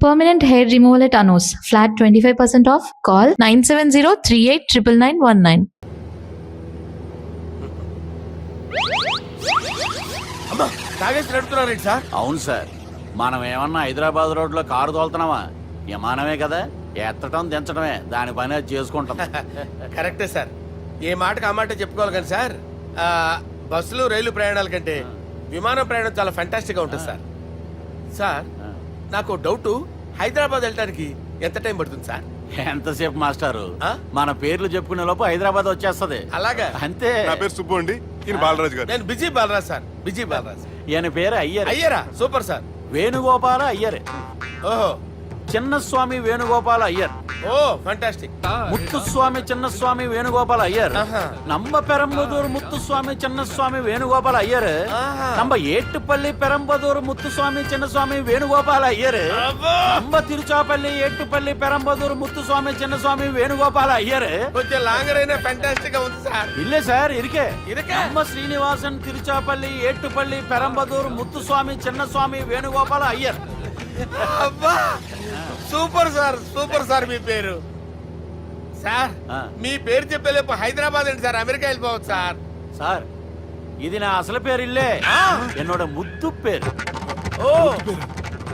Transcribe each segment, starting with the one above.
Permanent hair removal at Anos. Flat 25% off. Call 970-389919. అమ్మా తాగేసి నడుపుతున్నారేంటి sir? అవును సార్, మనం ఏమన్నా హైదరాబాద్ రోడ్లో కారు తోలుతున్నామా? విమానమే కదా, ఎత్తడం దించడమే దాని పని అది చేసుకుంటాం. కరెక్టే సార్, ఏ మాటకు ఆ మాట చెప్పుకోవాలి కానీ సార్, బస్సులు రైలు ప్రయాణాల కంటే విమానం ప్రయాణం చాలా ఫ్యాంటాస్టిక్ గా ఉంటుంది సార్. సార్ నాకు డౌట్, హైదరాబాద్ వెళ్ళడానికి ఎంత టైం పడుతుంది సార్? ఎంతసేపు మాస్టారు, మన పేర్లు చెప్పుకునే లోపు హైదరాబాద్ వచ్చేస్తది. అలాగా? అంతే. నా పేరు సుబ్బు అండి, ఈయన బాలరాజు గారు. నేను busy Balraj sir, busy Balraj. ఈయన పేరు అయ్యర్. అయ్యరా? Super sir. వేణుగోపాల అయ్యర్. ఓహో, చిన్నస్వామి వేణుగోపాల అయ్యర్. Oh fantastic. ముత్తుస్వామి చిన్నస్వామి వేణుగోపాల అయ్యర్. நம்ம பெரம்பதூர் முத்துசுவாமி சின்னசுவாமி வேணுகோபால ஐயர். நம்ம ஏட்டுப்பள்ளி பெரம்பதூர் முத்துசுவாமி சின்னசுவாமி வேணுகோபால ஐயர். நம்ம திருச்சாப்பள்ளி ஏட்டுப்பள்ளி பெரம்பதூர் முத்துசுவாமி சின்னசுவாమి వేణుగోపాల ஐயர். కొంచెం లాంగర్ అయినా ఫ్యాంటాస్టిక్ గా ఉంది సార్. இல்ல சார், இருக்கே. இருக்கே. நம்ம ஸ்ரீனிவாசன் திருச்சாப்பள்ளி ஏட்டுப்பள்ளி பெரம்பதூர் முத்துசுவாమి చిన్నస్వామి వేణుగోపాల ஐயர். అబ్బా సూపర్ సార్, సూపర్ సార్. మీ పేరు సార్, మీ పేరు చెప్పేలేపు హైదరాబాద్ అండి సార్, అమెరికా వెళ్ళిపోవచ్చు సార్. సార్ ఇది నా అసలు పేరు ఇల్లే, என்னோட ముద్దు పేరు. ఓ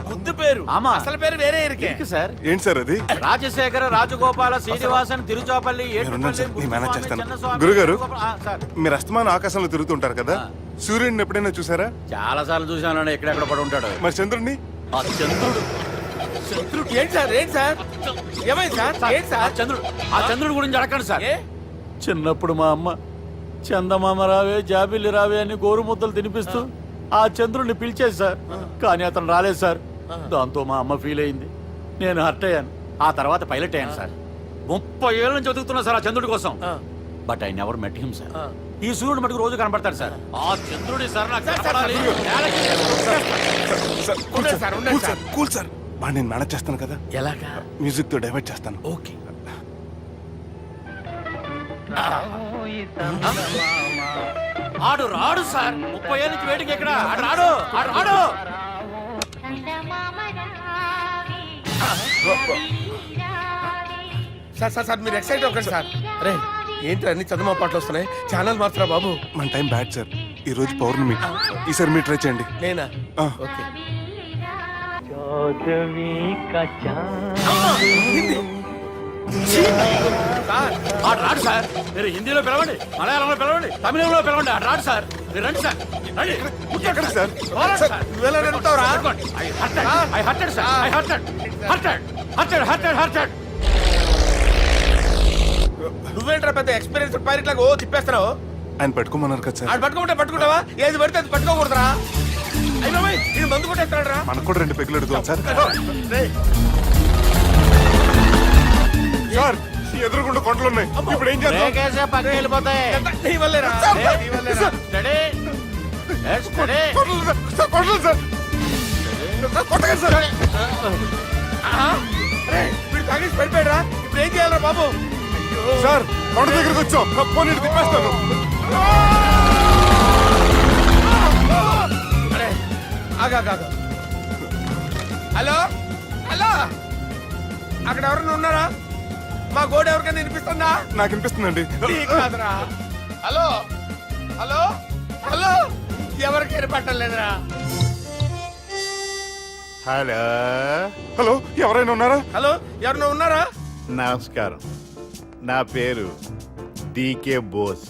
ముద్దు పేరు. ఆమా, అసలు పేరు వేరే ఇరికే సార్. ఏంటి సార్ అది? రాజశేఖర రాజగోపాల శ్రీనివాసన్ తిరుచాపల్లి గురుగారు, మీరు అస్తమానం ఆకాశంలో తిరుగుతుంటారు కదా, సూర్యుడిని ఎప్పుడైనా చూసారా? చాలా సార్లు చూసాను, ఎక్కడెక్కడ పడి ఉంటాడు. మరి చంద్రుడిని? చంద్రుడు. ఏంటి సార్, ఏంటి సార్, ఏమైంది సార్? ఏంటి సార్? చంద్రుడు గురించి అడగండి సార్. చిన్నప్పుడు మా అమ్మ చందమామ రావే జాబిల్లి రావే అని గోరు ముద్దలు తినిపిస్తూ ఆ చంద్రుడిని పిలిచేది సార్, కానీ అతను రాలేదు సార్. దాంతో మా అమ్మ ఫీల్ అయింది, నేను హర్ట్ అయ్యాను. ఆ తర్వాత పైలట్ అయ్యాను సార్. 30 ఏళ్ళ నుంచి చదువుతున్నా సార్ ఆ చంద్రుడి కోసం. But I never met him sir. ఈ సూర్యుడు మటుకు రోజు కనబడతాడు సార్. ఆ చంద్రుడి సార్ నాకు కూల్ సార్, బాగా నేను మేనేజ్ చేస్తాను కదా. ఎలాగా? మ్యూజిక్ తో డైవర్ట్ చేస్తాను. ఓకే. ఆడు రాడు సార్, 30 ఏళ్ళ నుంచి వేటికి ఎక్కడ ఆడు రాడు, ఆడు రాడు. సార్ సార్ సార్ మీరు ఎక్సైట్ అవ్వకండి సార్. అరే ఏంటి అన్ని చదువు పాటలు వస్తున్నాయి, ఛానల్ మార్చరా బాబు. మన టైం బ్యాడ్ సార్, ఈ రోజు పౌర్ణమి. ఈసారి మీరు ట్రై చేయండి. నేనా? ఓకే. ఆడు రాడు సార్, మీరు హిందీలో పిలవండి, మలయాళంలో పిలవండి, తమిళంలో పిలవండి, ఆడు రాడు సార్. మీరు రండి సార్, రండి. ఎక్కడ సార్? నువ్వేంట్రా పెద్ద ఎక్స్పీరియన్స్ పైరెట్ లాగా ఓ తిప్పేస్తున్నావు? ఆయన పట్టుకోమన్నారు కదా సార్. ఆడు పట్టుకుంటే పట్టుకుంటావా? ఏది పడితే అది పట్టుకోకూడదురా. అయినా ఇది మందు కొట్టేస్తాడు రా. మనకు కూడా 2 పెగ్గులు అడుగుతాం సార్. సార్ ఎదురుకుండా కొండలు ఉన్నాయి, ఇప్పుడు ఏం చేద్దాం? పక్కకి వెళ్ళిపోతాయి. నీ వల్లేరా? వీడు తాగేసి పడిపోయాడు రా. ఇప్పుడు ఏం చేయాలరా బాబు? సార్ కొండ దగ్గరికి వచ్చాం, పోనీ తిప్పేస్తాను. ఆగా. హలో హలో, అక్కడ ఎవరైనా ఉన్నారా? మా గోడ ఎవరికైనా వినిపిస్తుందా? నాకు వినిపిస్తుందండి. కాదురా. హలో హలో హలో, ఎవరికి వినపట్టలేదురా. హలో హలో, ఎవరైనా ఉన్నారా? హలో, ఎవరైనా ఉన్నారా? నమస్కారం, నా పేరు డీకే బోస్.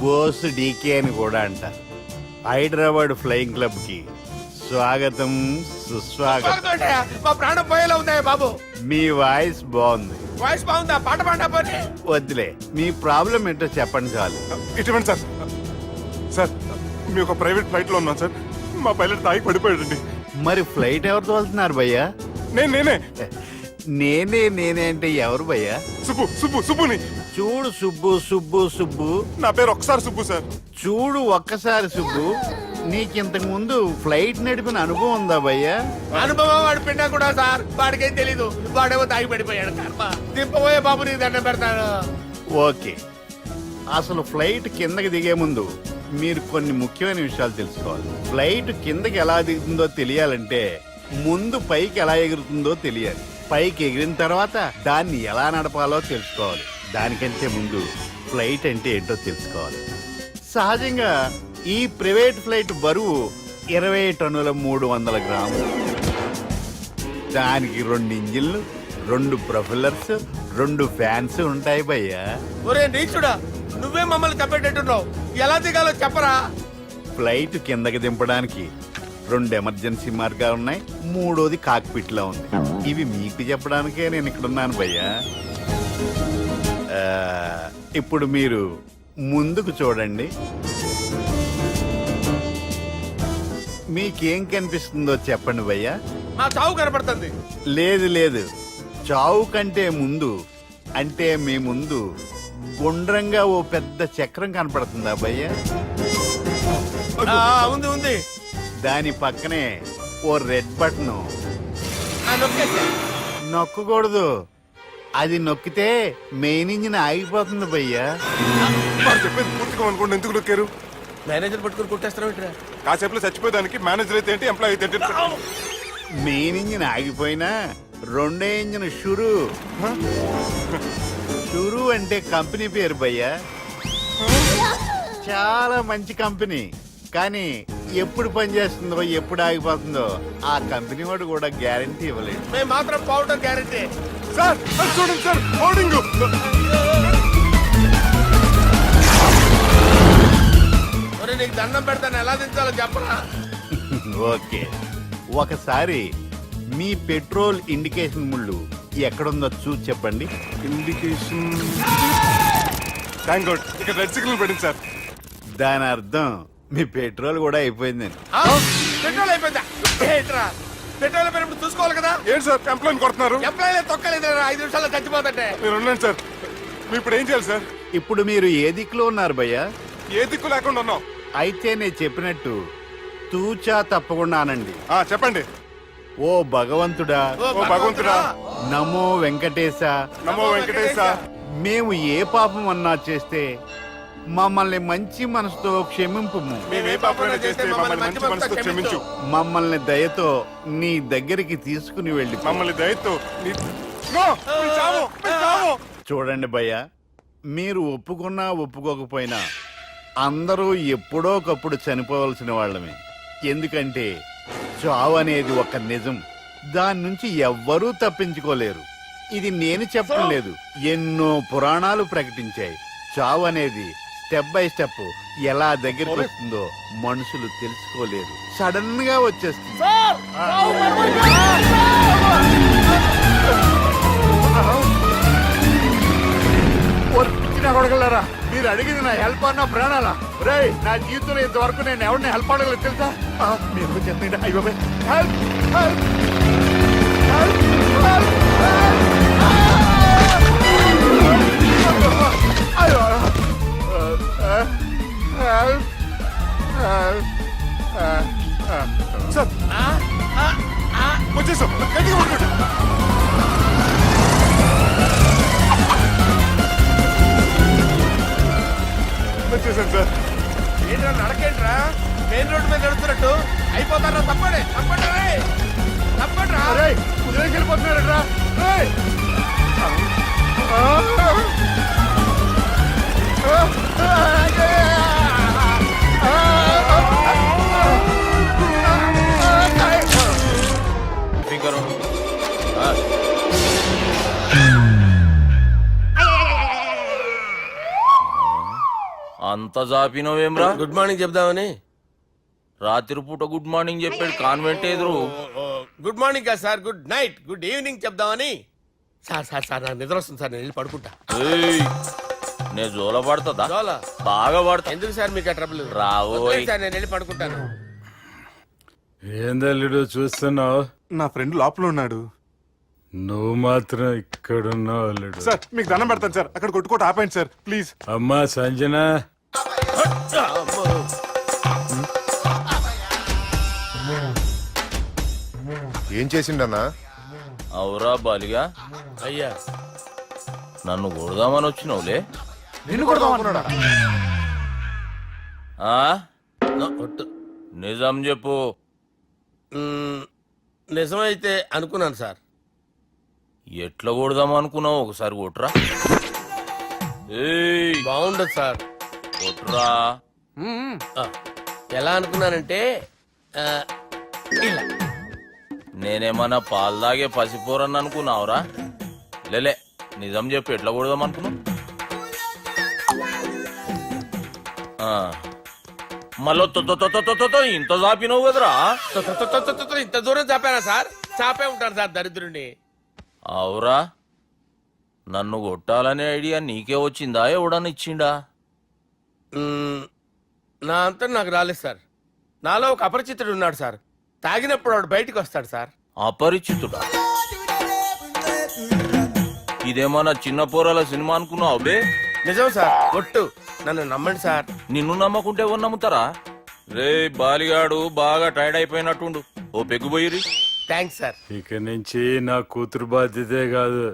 బోస్ డీకే అని కూడా అంటారు. హైదరాబాద్ ఫ్లయింగ్ క్లబ్ కి స్వాగతం సుస్వాగతం. మా ప్రాణం పోయేలా ఉన్నాయా బాబు? మీ వాయిస్ బాగుంది. వాయిస్ బాగుందా? పాట పాడా పోనీ. వద్దులే, మీ ప్రాబ్లం ఏంటో చెప్పండి చాలు. ఇటువంటి సార్, సార్ మీ ఒక ప్రైవేట్ ఫ్లైట్ లో ఉన్నాం సార్, మా పైలట్ తాగి పడిపోయాడండి. మరి ఫ్లైట్ ఎవరితో వెళ్తున్నారు భయ్యా? నేనే నేనే అంటే ఎవరు భయ్యా? సుబ్బుని. చూడు సుబ్బు సుబ్బు సుబ్బు, నా పేరు ఒకసారి సుబ్బు సార్. చూడు ఒక్కసారి సుబ్బు, నీకింతకు ముందు ఫ్లైట్ నడిపిన అనుభవం ఉందా భయ్యా? అనుభవం వాడి పిండా కూడా సార్, వాడికేం తెలీదు. వాడేమో తాగి పడిపోయాడు. కర్మ దింపబోయే బాబు, నీకు దండం పెడతాను. ఓకే, అసలు ఫ్లైట్ కిందకి దిగే ముందు మీరు కొన్ని ముఖ్యమైన విషయాలు తెలుసుకోవాలి. ఫ్లైట్ కిందకి ఎలా దిగుతుందో తెలియాలంటే ముందు పైకి ఎలా ఎగురుతుందో తెలియాలి. పైకి ఎగిరిన తర్వాత దాన్ని ఎలా నడపాలో తెలుసుకోవాలి. దానికంటే ముందు ఫ్లైట్ అంటే ఏంటో తెలుసుకోవాలి. సహజంగా ఈ ప్రైవేట్ ఫ్లైట్ బరువు 20 టన్నుల 300 గ్రాములు. దానికి 2 ఇంజిన్లు, 2 ప్రొఫెల్లర్స్, 2 ఫ్యాన్స్ ఉంటాయి భయ్యా. ఒరే నీచుడా, నువ్వే మమ్మల్ని తప్పేటట్టున్నావు. ఎలా దిగాలో చెప్పరా? ఫ్లైట్ కిందకి దింపడానికి 2 ఎమర్జెన్సీ మార్గాలు ఉన్నాయి. 3వది కాక్పిట్ లో ఉంది. ఇవి మీకు చెప్పడానికే నేను ఇక్కడున్నాను భయ్యా. ఇప్పుడు మీరు ముందుకు చూడండి. మీకేం కనిపిస్తుందో చెప్పండి భయ్యా. మా చావు కనపడుతుంది. లేదు లేదు, చావు కంటే ముందు అంటే మీ ముందు గుండ్రంగా ఓ పెద్ద చక్రం కనపడుతుందా భయ్యా? ఉంది ఉంది. దాని పక్కనే ఓ రెడ్ బటన్. నొక్కేసా. నొక్కకూడదు. అది నొక్కితే మెయిన్ ఇంజిన్ ఆగిపోతుంది భయ్యా. వాడు చెప్పేది పూర్తిగా అనుకోండి, ఎందుకు నొక్కారు? మేనేజర్ పట్టుకుని కొట్టేస్తారా? కాసేపులో చచ్చిపోయేదానికి మేనేజర్ అయితే ఏంటి, ఎంప్లాయ్ అయితే ఏంటి? మెయిన్ ఇంజిన్ ఆగిపోయినా రెండో ఇంజిన్ షురు. షురు అంటే కంపెనీ పేరు భయ్యా. చాలా మంచి కంపెనీ. కానీ ఎప్పుడు పనిచేస్తుందో ఎప్పుడు ఆగిపోతుందో ఆ కంపెనీ వాడు కూడా గ్యారంటీ ఇవ్వలేదు. మేము మాత్రం పౌడర్ గ్యారెంటీ. సార్ అది చూడండి సార్, హోర్డింగ్. ఒరే నీకు దండం పెడతాను, ఎలా దించాలో చెప్పరా? ఓకే, ఒకసారి మీ పెట్రోల్ ఇండికేషన్ ముళ్ళు ఎక్కడుందో చూసి చెప్పండి. ఇండికేషన్. థ్యాంక్ గాడ్, ఇక్కడ రెడ్ సిగ్నల్ పెట్టింది సార్. దాని అర్థం మీ పెట్రోల్ కూడా అయిపోయిందండి. పెట్రోల్ అయిపోయిందా? ఏంట్రా పెట్రోల్ అయిపోయినప్పుడు చూసుకోవాలి కదా. ఏంటి సార్ ఎంప్లాయ్ కొడుతున్నారు? ఎంప్లాయీలే తొక్కలేదు. 5 నిమిషాల్లో చచ్చిపోతుంటే మీరు ఉండండి సార్. మీరు ఇప్పుడు ఏం చేయాలి సార్? ఇప్పుడు మీరు ఏ దిక్కులో ఉన్నారు భయ్యా? ఏ దిక్కు లేకుండా ఉన్నాం. అయితే నేను చెప్పినట్టు తూచా తప్పకుండా అనండి. చెప్పండి. ఓ భగవంతుడా, ఓ భగవంతుడా, నమో వెంకటేశ, నమో వెంకటేశ. మేము ఏ పాపం అన్నా చేస్తే మమ్మల్ని మంచి మనసుతో క్షమింపు. మేము ఏ పాపమైనా చేస్తే మమ్మల్ని మంచి మనసుతో క్షమించు. మమ్మల్ని దయతో నీ దగ్గరికి తీసుకుని వెళ్ళి. మమ్మల్ని దయతో నో, మీ చావు, మీ చావు. చూడండి భయ్య, మీరు ఒప్పుకున్నా ఒప్పుకోకపోయినా అందరూ ఎప్పుడో ఒకప్పుడు చనిపోవలసిన వాళ్ళమే. ఎందుకంటే చావు అనేది ఒక నిజం. దాని నుంచి ఎవ్వరూ తప్పించుకోలేరు. ఇది నేను చెప్పడం లేదు, ఎన్నో పురాణాలు ప్రకటించాయి. చావు అనేది స్టెప్ బై స్టెప్ ఎలా దగ్గరికి వస్తుందో మనుషులు తెలుసుకోలేరు. సడన్ గా వచ్చేస్తుంది. కొడగలరా, మీరు అడిగింది నా హెల్ప్ అన్న ప్రాణాలా? రే, నా జీవితంలో ఇంతవరకు నేను ఎవరిని హెల్ప్ అడగలేదు తెలుసా? మీరు చెప్పండి. అయ్యో హెల్ప్, హెల్ప్, సార్ వచ్చేసాం. గట్టిగా పట్టుకోండి. వచ్చేసాను సార్. ఏంట్రా నడకేంట్రా? మెయిన్ రోడ్ మీద నడుస్తున్నట్టు అయిపోతారా? తప్పండి తప్పండి రే, తప్పండి రా. వెళ్ళిపోతున్నారా? అంత జాపినవేమ్రా? గుడ్ మార్నింగ్ చెప్దామని. రాత్రి పూట గుడ్ మార్నింగ్ చెప్పాడు కాన్వెంట్ ఎదురు. గుడ్ మార్నింగ్ కాదు sir, good night, good evening చెప్దామని. సార్ సార్ సార్ నాకు నిద్ర వస్తుంది సార్, నేను వెళ్ళి పడుకుంటా. ఏయ్, నే జోల పడుతుందా? జోల? బాగా పడతా. ఎందుకు సార్ మీకు ఆ ట్రబుల్? రావోయ్. సార్ నేను వెళ్ళి పడుకుంటాను. ఏందల్లుడు చూస్తున్నావు? నా ఫ్రెండ్ లోపల ఉన్నాడు. నువ్వు మాత్రం ఇక్కడున్నావు అల్లుడు. సార్ మీకు దండం పెడతాను సార్, అక్కడ కొట్టుకోట ఆపండి సార్ ప్లీజ్. అమ్మా సంజన, ఏం చేసిండన్నా? అవురా బాలిగా, అయ్యా నన్ను కొడదామని వచ్చినావులే. నిన్ను కొడదామన్నాడా? ఆ? నిజం చెప్పు. నిజమైతే అనుకున్నాను సార్. ఎట్లా కొడదాం అనుకున్నావు ఒకసారి కొట్రా. ఏయ్ బాగుండదు సార్. కొట్రా. ఆ, ఎలా అనుకున్నానంటే ఆ, ఇలా. నేనేమన్నా పాలు తాగే పసిపోరని అనుకున్నావురా? లేలే, నిజం చెప్పి ఎట్లా కొడదాం అనుకున్నావు? మళ్ళీ ఇంత చాపినావు కదరా. ఇంత దూరం చాపానా సార్? చాపే ఉంటాను సార్ దరిద్రుడిని. అవురా, నన్ను కొట్టాలనే ఐడియా నీకే వచ్చిందా ఎవడన్నా ఇచ్చిండా? నా అంతా నాకు రాలేదు సార్. నాలో ఒక అపరిచితుడు ఉన్నాడు సార్. తాగినప్పుడు వాడు బయటికి వస్తాడు సార్. అపరిచితుడా? ఇదేమన్నా చిన్న పోరాల సినిమా అనుకున్నావు బే? నిజం సార్, ఒట్టు. నన్ను నమ్మండి సార్. నిన్ను నమ్మకుంటే ఎవరు నమ్ముతారా? రే బాలిగాడు బాగా టైర్డ్ అయిపోయినట్టుండు, ఓ పెగ్గుపోయిరి. Thanks sir. ఇక నుంచి నా కూతురు బాధ్యతే కాదు,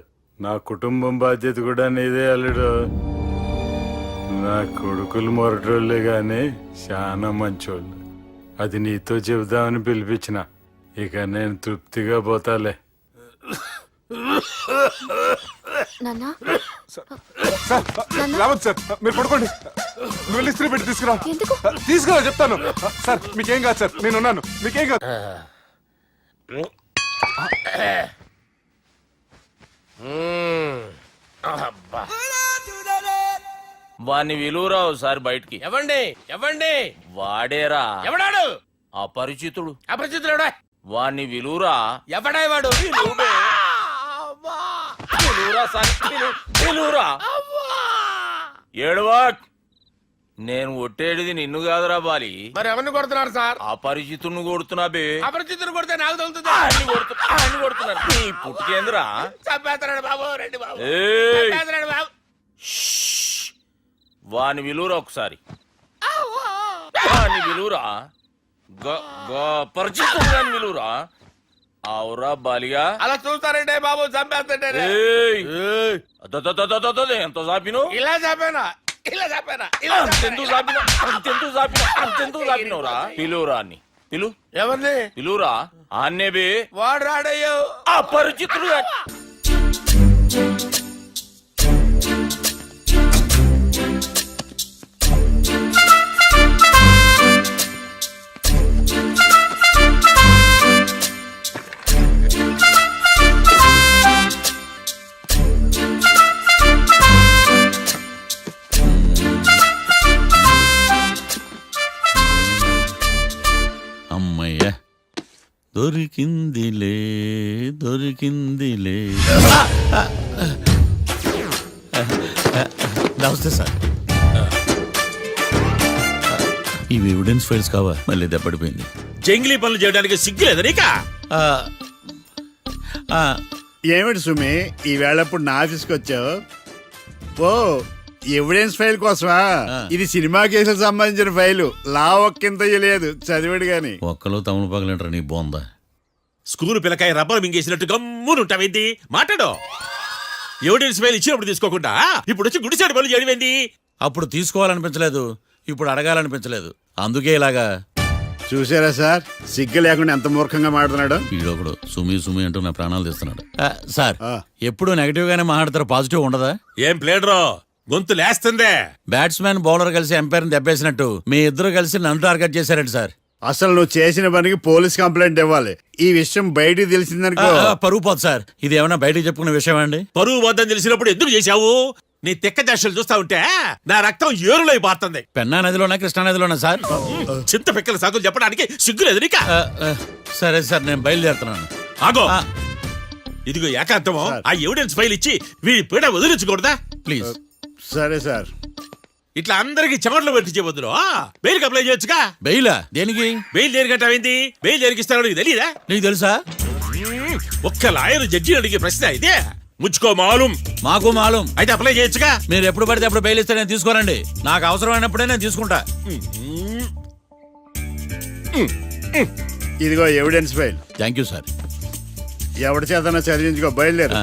నా కుటుంబం బాధ్యత కూడా నీదే అల్లుడు. నా కొడుకులు మొరటోళ్ళే గాని చాలా మంచోళ్ళు. అది నీతో చెబుదామని పిలిపించిన. ఇక నేను తృప్తిగా పోతాలే. నాన్నా సార్ రావద్దు సార్, మీరు పడుకోండి. నువ్వు వెళ్ళి ఇస్త్రీ పెట్టి తీసుకురా. ఎందుకు? తీసుకురా చెప్తాను. సార్ మీకేం కాదు సార్, నేనున్నాను. మీకేం కాదు. అబ్బా. వాణ్ణి విలువరా ఒకసారి బయటికి. ఎవండి ఎవండి? వాడేరా ఎవడాడు? అపరిచితుడు. అపరిచితుడు. వాణ్ణి విలువరా. ఎవడాయి వాడు? విలువరా సార్, విలువరా. ఏడవా. నేను ఒట్టేడిది నిన్ను కాదురా బాలి. మరి ఎవరిని కొడుతున్నారు సార్? అపరిచితుడిని కొడుతున్నా బే. అపరిచితుడు కొడితే నాకు తగులుతుంది. ఆయన కొడుతున్నారు. నీ పుట్టుకేంద్రా? చంపేస్తున్నాడు బాబు, రండి బాబు. ఏయ్! చంపేస్తున్నాడు బాబు. వాని విలువరా ఒకసారి. వాని విలువరా. పరిచితుడు గాని విలువరా. అవురా బాలిగా. అలా చూస్తారంటే బాబు, చంపేస్తుంటే. ఏయ్! ఎంత చాపిను? ఇలా చంపానా? ఇలా చంపానా? ఇలా అంతెందుకు చాపినా? అంతెందుకు చాపినా? అంతెందుకు చాపినవురా? పిలువురా అని. పిలు. ఎవరిని? పిలువురా. ఆన్నే బే. వాడు రాడయ్యో. అపరిచితుడు గాని. అమ్మయ్య, దొరికిందిలే దొరికిందిలే. నమస్తే సార్. ఇవి ఎవిడెన్స్ ఫైల్స్ కావా? మళ్ళీ దెబ్బడిపోయింది. జంగిలీ పనులు చేయడానికి సిగ్గులేదు నీకా? ఏమిటి సుమి, ఈ వేళప్పుడు నా ఆఫీస్కి వచ్చావు? ఓ, ఎవిడెన్స్ ఫైల్ కోసమా? ఇది సినిమా కేసులకు సంబంధించిన ఫైలు. లా ఒక్కింత లేదు, చదివాడు గాని. ఒక్కలో తమను పగలంటారా నీ బోందా? School పిల్లకాయ rubber మింగేసినట్టు గమ్మునుంటావేంది? మాట్లాడు. ఎవిడెన్స్ ఫైల్ ఇచ్చినప్పుడు తీసుకోకుండా ఇప్పుడు వచ్చి గుడిసాడు పనులు చేయడమేంది? అప్పుడు తీసుకోవాలనిపించలేదు, ఇప్పుడు అడగాలనిపించలేదు, అందుకే ఇలాగా. చూసారా సార్, సిగ్గు లేకుండా ఎంత మూర్ఖంగా మాట్లాడుతున్నాడు. వీడొకడు సుమి సుమి అంటూ నా ప్రాణాలు తీస్తున్నాడు. సార్, ఆ. ఎప్పుడు నెగటివ్ గానే మాట్లాడతారు, పాజిటివ్ ఉండదా? ఏం ప్లేడరో గొంతు లేస్తుందే. బ్యాట్స్మెన్ బౌలర్ కలిసి ఎంపైర్ దెబ్బేసినట్టు మీ ఇద్దరు కలిసి నన్ను టార్గెట్ చేశారండి సార్. అసలు నువ్వు చేసిన పనికి పోలీస్ కంప్లైంట్ ఇవ్వాలి. ఈ విషయం బయటికి తెలిసిందనుకో పరువు పోదు సార్. ఇది ఏమైనా బయటకు చెప్పుకునే విషయం అండి? పరువు వద్దని తెలిసినప్పుడు ఎందుకు చేశావు? నీ తెక్క దశలు చూస్తా ఉంటే నా రక్తం ఏరులై పారుతుంది. పెన్నా నదిలోనా కృష్ణా నదిలోనా సార్? చింత పిక్కల సాకులు చెప్పడానికి సిగ్గులేదు నీకా? సరే సార్, నేను బయలుదేరుతున్నాను. ఆగో, ఇదిగో ఏకాంతమో ఆ ఎవిడెన్స్ ఫైల్ ఇచ్చి వీడి పీడ వదిలించకూడదా? ప్లీజ్. సరే సార్. ఇట్లా అందరికి చెమటలు పెట్టి చేయవద్దు. బెయిల్ అప్లై చేయొచ్చుగా. బెయిలా? దేనికి? బెయిల్ దేనికంటావేంది? బెయిల్ దేనికిస్తారో నీకు తెలీదా? నీకు తెలుసా? ఒక్క లాయర్ జడ్జి అడిగే ప్రశ్న ఇదే. ముచ్చుకో మాలూం. మాకు మాలూం. అయితే అప్లై చేయొచ్చుగా. మీరు ఎప్పుడు పడితే అప్పుడు బెయిల్ ఇస్తే నేను తీసుకోనండి. నాకు అవసరమైనప్పుడే నేను తీసుకుంటా. ఇదిగో evidence file. Thank you sir. ఎవరి చేతనా చదివించుకో, బయలుదేరు.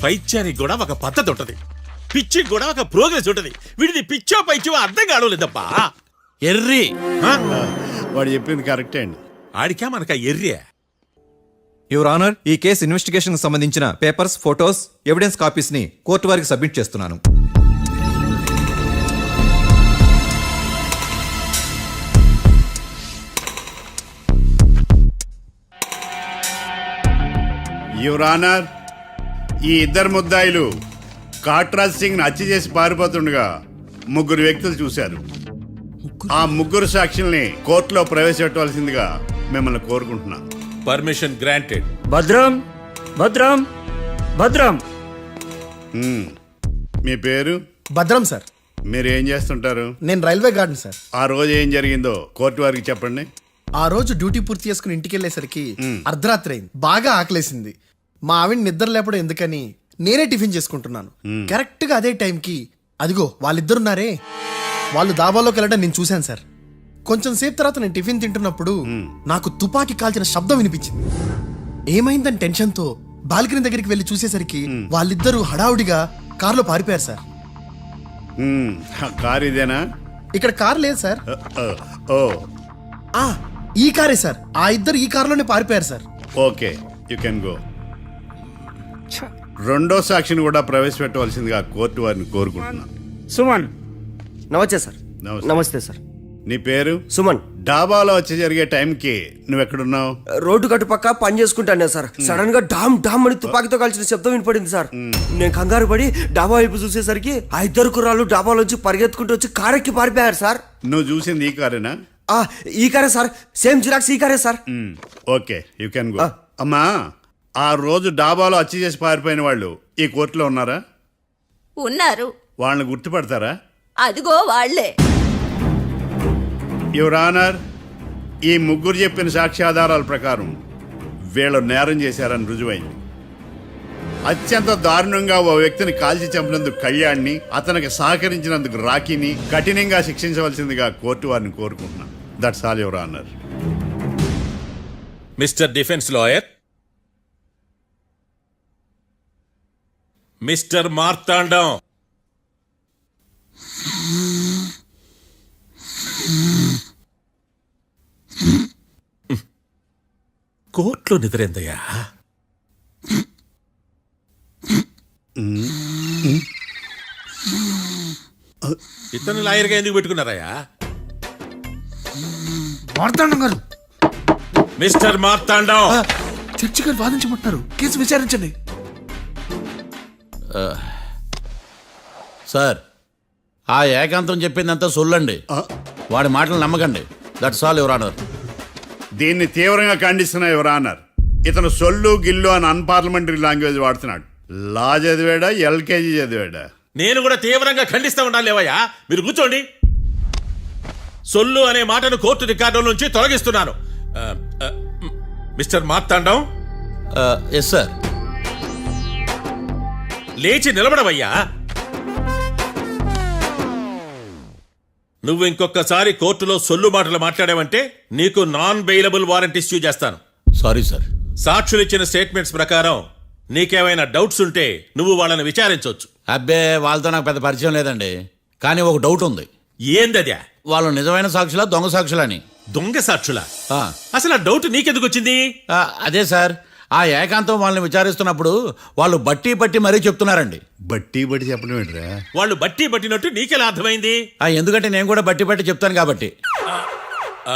పైత్యానికి కూడా ఒక పద్ధతి ఉంటది, పిచ్చికి కూడా ఒక ప్రోగ్రెస్ ఉంటది. వీడిది పిచ్చో పైచో అర్థం కావలేదప్పా. ఎర్రి. వాడు చెప్పింది కరెక్టే అండి. ఆడికా మనక ఎర్రియా? యువర్ ఆనర్, ఈ కేసు ఇన్వెస్టిగేషన్ సంబంధించిన పేపర్స్, ఫోటోస్, ఎవిడెన్స్ కాపీస్ ని కోర్టు వారికి సబ్మిట్ చేస్తున్నాను. యువర్ ఆనర్, ఈ ఇద్దరు ముద్దాయిలు కాట్రాజ్ సింగ్ హత్య చేసి పారిపోతుండగా ముగ్గురు వ్యక్తులు చూశారు. ఆ ముగ్గురు సాక్షుల్ని కోర్టులో ప్రవేశపెట్టవలసిందిగా మిమ్మల్ని కోరుకుంటున్నాను. Permission granted. భద్రం భద్రం భద్రం. మీ పేరు? భద్రం సార్. మీరు ఏం చేస్తుంటారు? నేను రైల్వే గార్డెన్ సార్. ఆ రోజు ఏం జరిగిందో కోర్టు వారికి చెప్పండి. ఆ రోజు డ్యూటీ పూర్తి చేసుకుని ఇంటికి వెళ్ళేసరికి అర్ధరాత్రి అయింది. బాగా ఆకలేసింది. మా ఆవిడ నిద్ర లేపడం ఎందుకని నేనే టిఫిన్ చేసుకుంటున్నాను. కరెక్ట్ గా అదే టైంకి అదిగో వాళ్ళిద్దరున్నారే, వాళ్ళు దాబాలోకి వెళ్ళడం నేను చూశాను సార్. కొంచెం సేపు తర్వాత నేను టిఫిన్ తింటున్నప్పుడు నాకు తుపాకీ కాల్చిన శబ్దం వినిపించింది. ఏమైందని టెన్షన్తో బాల్కనీ దగ్గరికి వెళ్ళి చూసేసరికి వాళ్ళిద్దరూ హడావుడిగా కారులో పారిపోయారు సార్. కారు ఇదేనా? ఇక్కడ కారు లేదు సార్. ఓ, ఈ కారే సార్. ఆ ఇద్దరు ఈ కారులోనే పారిపోయారు sir. Okay, you can go. రెండో సాక్షిని కూడా ప్రవేశపెట్టవలసిందిగా కోర్టు వారిని కోరుకుంటున్నాను. సుమన్. నమస్తే సార్. నమస్తే సార్. నీ పేరు? సుమన్. డాబాలో వచ్చి జరిగే టైంకి నువ్వెక్కడున్నావు? రోడ్డు కట్టు పక్క పని చేసుకుంటానే సార్. సడన్ గా డామ్ డామ్ అని తుపాకీతో కాల్చిన శబ్దం వినపడింది సార్. నేను కంగారు పడి డాబా వైపు చూసేసరికి ఆ ఇద్దరు కుర్రాళ్ళు డాబాలోంచి పరిగెత్తుకుంటూ వచ్చి కారెక్కి పారిపోయారు సార్. నువ్వు చూసింది ఈ కారేనా? ఈ కారే సార్. సేమ్ జిరాక్స్ ఈ కారే sir. Okay, you can go. అమ్మా, ఆ రోజు డాబాలో హత్య చేసి పారిపోయిన వాళ్ళు ఈ కోర్టులో ఉన్నారా? ఉన్నారు. వాళ్ళని గుర్తుపడతారా? అదిగో వాళ్లే. యువర్ ఆనర్, ఈ ముగ్గురు చెప్పిన సాక్ష్యాధారాల ప్రకారం వీళ్ళు నేరం చేశారని రుజువైంది. అత్యంత దారుణంగా ఓ వ్యక్తిని కాల్చి చంపినందుకు కళ్యాణ్ని, అతనికి సహకరించినందుకు రాకీని కఠినంగా శిక్షించవలసిందిగా కోర్టు వారిని కోరుకుంటున్నాను. That's all your honour. Mister defence lawyer, mister Marthandam, కోర్టులో నిద్రేందయ్యా? ఇతను లాయర్గా ఎందుకు పెట్టుకున్నారయ్యా? మార్తాండం గారు. మిస్టర్ మార్తాండం, చర్చి గారు వాదించమంటున్నారు. కేసు విచారించండి. సార్, ఆ ఏకాంతం చెప్పిందంతా సొల్లండి. వాడి మాటలు నమ్మకండి. That's all your honour. దీన్ని తీవ్రంగా ఖండిస్తున్నా యువర్ ఆనర్. ఇతను సొల్లు గిల్లు అని అన్పార్లమెంటరీ లాంగ్వేజ్ వాడుతున్నాడు. లా చదివాడా, ఎల్కేజీ చదివాడా? నేను కూడా తీవ్రంగా ఖండిస్తా ఉండాలి లేవయ్యా. మీరు కూర్చోండి. సొల్లు అనే మాటను కోర్టు రికార్డుల నుంచి తొలగిస్తున్నాను. Mister Marthandam, yes sir. లేచి నిలబడవయ్యా. నువ్వు ఇంకొకసారి కోర్టులో సొల్లు మాటలు మాట్లాడావంటే నీకు నాన్ బెయిలబుల్ వారెంట్ ఇష్యూ చేస్తాను. Sorry sir. సాక్షులు ఇచ్చిన స్టేట్మెంట్స్ ప్రకారం నీకేమైనా డౌట్స్ ఉంటే నువ్వు వాళ్ళని విచారించవచ్చు. అబ్బే, వాళ్ళతో నాకు పెద్ద పరిచయం లేదండి. కానీ ఒక డౌట్ ఉంది. ఏందద్యా? వాళ్ళు నిజమైన సాక్షులా, దొంగ సాక్షులని? దొంగ సాక్షులా? అసలు ఆ డౌట్ నీకెందుకు వచ్చింది? అదే సార్, ఆ ఏకాంతం వాళ్ళని విచారిస్తున్నప్పుడు వాళ్ళు బట్టి పట్టి మరీ చెప్తున్నారండి. బట్టి బట్టి చెప్పడం ఏంట్రా? వాళ్ళు బట్టి పట్టినట్టు నీకెలా అర్థమైంది? ఎందుకంటే నేను కూడా బట్టి పట్టి చెప్తాను కాబట్టి.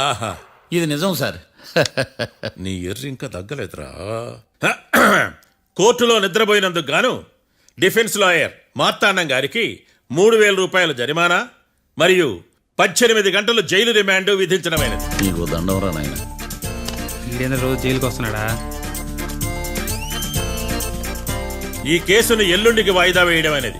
ఆహా, ఇది నిజం సార్. నీ ఎర్రి ఇంకా తగ్గలేదురా. కోర్టులో నిద్రపోయినందుకు గాను డిఫెన్స్ లాయర్ మార్తాండం గారికి 3,000 రూపాయల జరిమానా మరియు 18 గంటలు జైలు రిమాండ్ విధించడమైనది. నీకు దండం రా నాయన. రోజు జైలుకి వస్తున్నాడా? ఈ కేసును ఎల్లుండికి వాయిదా వేయడం అనేది.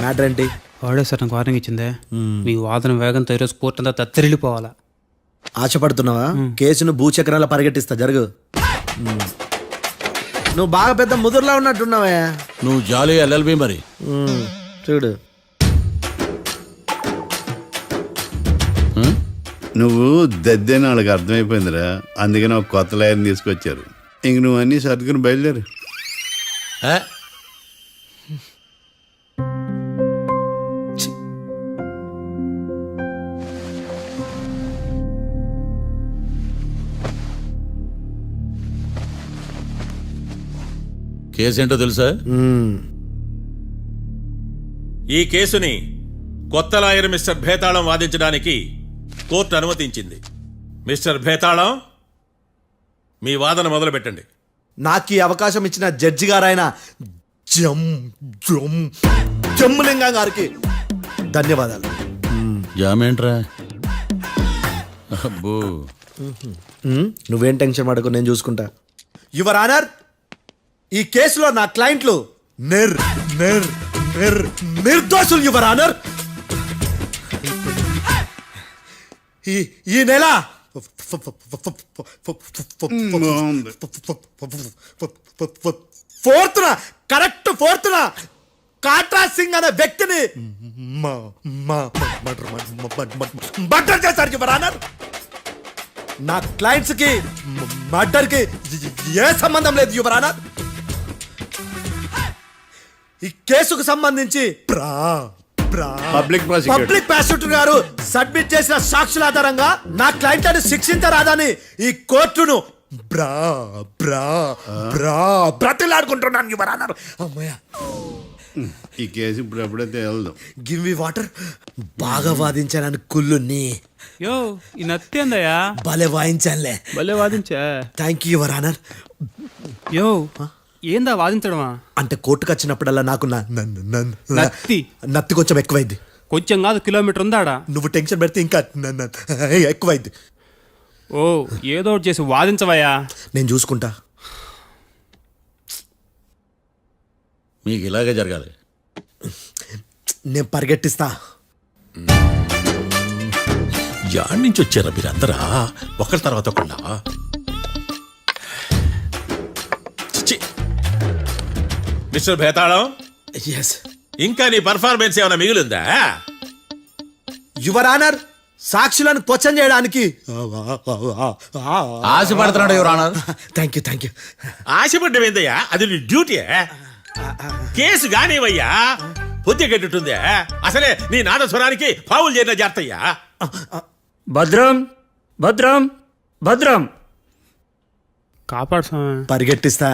మ్యాటర్ ఏంటి? వాడే సార్ నాకు వార్నింగ్ ఇచ్చిందే. మీ వాదన వేగంతో ఈరోజు కోర్టు అంతా తత్తరిల్లిపోవాలా. ఆశపడుతున్నావా? కేసును భూచక్రాల పరిగెట్టిస్తా. జరుగు. నువ్వు బాగా పెద్ద ముదురులా ఉన్నట్టున్నావా? నువ్వు జాలి ఎల్ఎల్బి మరి. చూడు. నువ్వు దద్దని వాళ్ళకి అర్థమైపోయిందిరా, అందుకని ఒక కొత్త లాయర్ని తీసుకొచ్చారు. ఇంక నువ్వు అన్నీ సర్దుకుని బయలుదేరు. ఏ? కేసు ఏంటో తెలుసా? ఈ కేసుని కొత్త లాయర్ మిస్టర్ భేతాళం వాదించడానికి కోర్టు అనుమతించింది. మిస్టర్ భేతాళం, మీ వాదన మొదలు పెట్టండి. నాకు ఈ అవకాశం ఇచ్చిన జడ్జి గారైన జమ్ములింగా గారికి ధన్యవాదాలు. జామేంట్రా? అబ్బో, నువ్వేం టెన్షన్ పడకు, నేను చూసుకుంటా. యువర్ ఆనర్, ఈ కేసులో నా క్లయింట్లు నిర్దోషులు యువర్ ఆనర్. ఈ నెల ఫోర్త్న కాట్రా సింగ్ అనే వ్యక్తిని మర్డర్ చేశారు యువర్ ఆనర్. నా క్లయింట్స్ కి మర్డర్ కి ఏ సంబంధం లేదు యువర్ ఆనర్. ఈ కేసుకు సంబంధించి పబ్లిక్ ప్రాసిక్యూటర్ గారు సబ్మిట్ చేసిన సాక్షుల ఆధారంగా నా క్లయింట్లను శిక్షించరాదని ఈ కోర్టును బ్రతిలాడుకుంటున్నాను యువర్ ఆనర్. అమ్మయ్య, ఈ కేసు ఇప్పుడు ఎప్పుడైతే వెళ్దాం. Give me water. బాగా వాదించానని కుళ్ళుని యో ఈ నత్తేందయ్యా? భలే వాయించానులే. భలే వాదించా. Thank you your honour. యో ఏందా వాదించడమా? అంటే కోర్టుకు వచ్చినప్పుడల్లా నాకు నత్తి కొంచెం ఎక్కువైంది. కొంచెం కాదు, కిలోమీటర్ ఉందాడా? నువ్వు టెన్షన్ పెడితే ఇంకా ఎక్కువైంది. ఓ ఏదో ఒకటి చేసి వాదించవయ్యా. నేను చూసుకుంటా. మీకు ఇలాగే జరగాలి. నేను పరిగెట్టిస్తా. యాడ్ నుంచి వచ్చారా మీరందరా ఒకరి తర్వాత ఒకళ్ళ? మిస్టర్ భేతాళం, ఎస్ ఇంకా నీ పర్ఫార్మెన్స్ ఏమైనా మిగిలిందా? యువర్ ఆనర్, సాక్షులను క్వశ్చన్ చేయడానికి ఆశపడుతున్నాడు యువర్ ఆనర్. Thank you. ఆశపడ్డం ఏందయ్యా? అది నీ డ్యూటీ. కేసు గానివయ్యా, పొద్దు గట్టుందే. అసలే నీ నాదస్వరానికి పావులు చేరిన జాగ్రత్తయ్యా. భద్రం భద్రం భద్రం కాపాడు. పరిగెట్టిస్తా.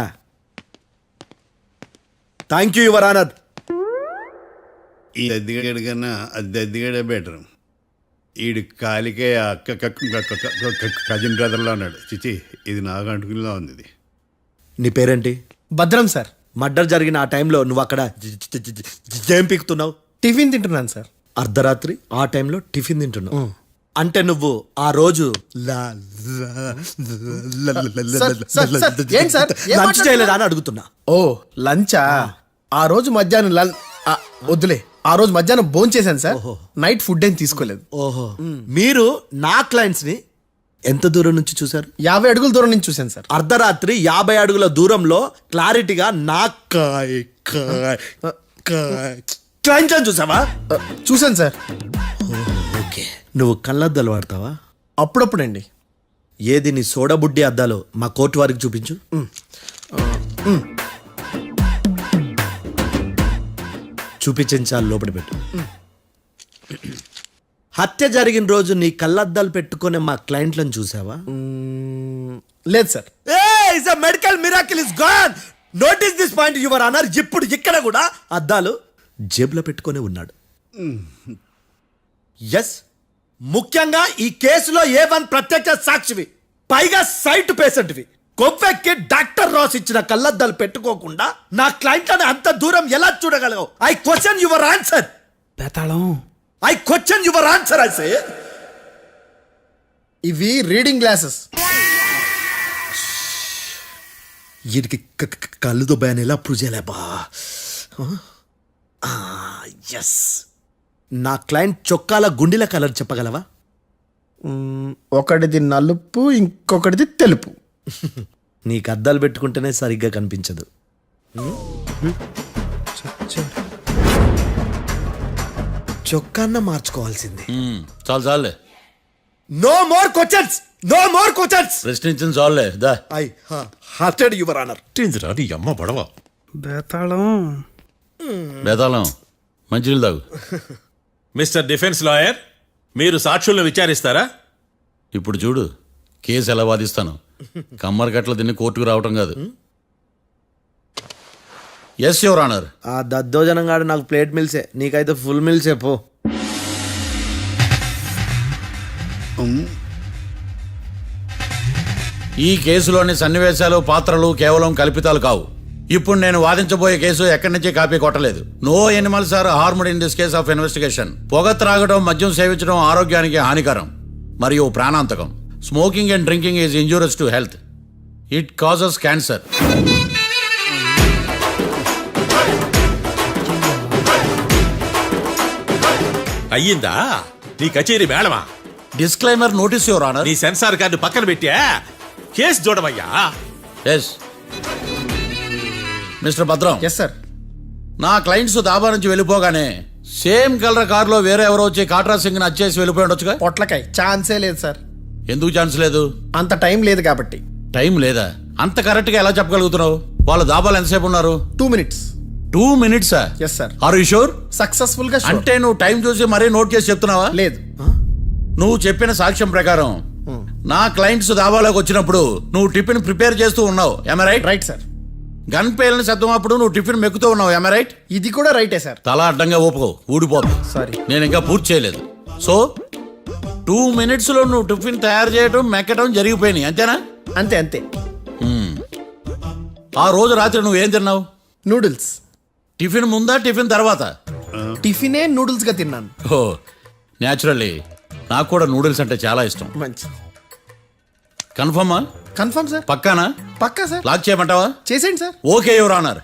Thank you your honour. ఈ దద్దిగడి కన్నా అది దద్దిగడే బెటర్. ఈడు కాలికే కజిన్ బ్రదర్లో ఉన్నాడు. చిచి, ఇది నాకు అంటుకునిలా ఉంది. ఇది నీ పేరేంటి? భద్రం సార్. మర్డర్ జరిగిన ఆ టైంలో నువ్వు అక్కడ ఏం పీకుతున్నావు? టిఫిన్ తింటున్నాను సార్. అర్ధరాత్రి ఆ టైంలో టిఫిన్ తింటున్నావు అంటే నువ్వు ఆ రోజు లంచ్ చేయలేదా అని అడుగుతున్నా. ఓ లంచా? ఆ రోజు మధ్యాహ్నం వద్దులే, ఆ రోజు మధ్యాహ్నం భోజనం చేశాను సార్. నైట్ ఫుడ్ ఏం తీసుకోలేదు. ఓహో, మీరు నా క్లయింట్స్ ని ఎంత దూరం నుంచి చూసారు? 50 అడుగుల దూరం నుంచి చూశాను సార్. అర్ధరాత్రి 50 అడుగుల దూరంలో క్లారిటీగా నా క్లయింట్ అని చూసావా? చూశాను సార్. ఓకే, నువ్వు కళ్ళద్దాలు వాడతావా? అప్పుడప్పుడండి. ఏది నీ సోడబుడ్డి అద్దాలు మా కోర్టు వారికి చూపించు. చూపించాలి, లోపల పెట్టు. హత్య జరిగిన రోజు నీ కళ్ళద్దాలు పెట్టుకునే మా క్లయింట్లను చూసావా? లేదు sir. Medical miracle is gone. Notice this point your honour. ఇప్పుడు ఇక్కడ కూడా అద్దాలు జేబులో పెట్టుకునే ఉన్నాడు. ఎస్, ముఖ్యంగా ఈ కేసులో A1 ప్రత్యక్ష సాక్షివి, పైగా సైట్ పేషెంట్వి. కొవ్వెక్కి డాక్టర్ రాస్ ఇచ్చిన కళ్ళద్దాలు పెట్టుకోకుండా నా క్లయింట్లను అంత దూరం ఎలా చూడగలవు? I question your answer. Bethalam, I question your answer. I say ఇవి రీడింగ్ గ్లాసెస్. వీటికి కళ్ళు దుబ్బాయని ఎలా ప్రూవ్ చేయలేబా? ఎస్, నా క్లయింట్ చొక్కాల గుండెల కలర్ చెప్పగలవా? ఒకటిది నలుపు, ఇంకొకటిది తెలుపు. నీకు అద్దాలు పెట్టుకుంటేనే సరిగ్గా కనిపించదు. చొక్కాన్న మార్చుకోవాల్సింది. చాలు చాలే. No more questions, no more questions. ప్రశ్నించిన చాలులే దా. I hurted your honour. నీ అమ్మ బడవ బేతాళం మంచినీళ్ళు తాగు. మిస్టర్ డిఫెన్స్ లాయర్, మీరు సాక్షులను విచారిస్తారా? ఇప్పుడు చూడు కేసు ఎలా వాదిస్తాను. కమ్మరి కట్టలు తిని కోర్టుకు రావటం కాదు. Yes your honour. ఆ దద్దోజనం గాడు నాకు ప్లేట్ మిల్సే, నీకైతే ఫుల్ మిల్సే పో. ఈ కేసులోని సన్నివేశాలు పాత్రలు కేవలం కల్పితాలు కావు. ఇప్పుడు నేను వాదించబోయే కేసు ఎక్కడి నుంచి కాపీ కొట్టలేదు. No animals are harmed in this case of investigation. పొగ త్రాగడం, మద్యం సేవించడం ఆరోగ్యానికి హానికరం మరియు ప్రాణాంతకం. Smoking and drinking is injurious to health. It causes cancer. అయ్యిందా నీ కచేరీ మేడమా? Disclaimer notice your honour. నీ సెన్సార్ కార్డు పక్కన పెట్టా కేసు చూడమయ్యా. Yes mister Bhadram. Yes sir. నా క్లయింట్స్ దాబా నుంచి వెళ్ళిపోగానే సేమ్ కలర్ కారులో వేరే ఎవరో వచ్చి కాట్రా సింగ్ వచ్చేసి వెళ్ళిపోయి ఉండొచ్చుగా. పొట్లకాయ ఛాన్సే లేదు సార్. ఎందుకు ఛాన్స్ లేదు? అంత టైం లేదు కాబట్టి. టైం లేదా? అంత కరెక్ట్ గా ఎలా చెప్పగలుగుతున్నావు? వాళ్ళ దాబాలు ఎంతసేపు ఉన్నారు? 2 minutes. 2 minutes? Yes sir. Are you sure? Successful గా sure. అంటే నువ్వు టైం చూసి మరీ నోట్ చేసి చెప్తున్నావా? లేదు. నువ్వు చెప్పిన సాక్ష్యం ప్రకారం నా క్లయింట్స్ దాబాలోకి వచ్చినప్పుడు నువ్వు టిఫిన్ ప్రిపేర్ చేస్తూ ఉన్నావు. am I right? Right sir. Gun పేలిన శబ్దం అప్పుడు నువ్వు టిఫిన్ మెక్కుతూ ఉన్నావు. am I right? ఇది కూడా రైటే సార్. తల అడ్డంగా ఊపుకో, ఊడిపోతుంది. సారీ. నేను ఇంకా పూర్తి చేయలేదు. సో 2 minutes లో నువ్వు టిఫిన్ తయారు చేయడం మెక్కడం జరిగిపోయినాయి అంతేనా? అంతే అంతే. ఆ రోజు రాత్రి నువ్వేం తిన్నావు? నూడిల్స్. టిఫిన్ ముందా టిఫిన్ తర్వాత? టిఫినే నూడిల్స్ గా తిన్నాను. ఓ న్యాచురల్లీ నాకు కూడా నూడిల్స్ అంటే చాలా ఇష్టం. మంచి. కన్ఫర్మా? Confirm sir. పక్కానా? పక్కా సార్. లాక్ చేయమంటావా? చేసేయండి సార్. Okay your honour.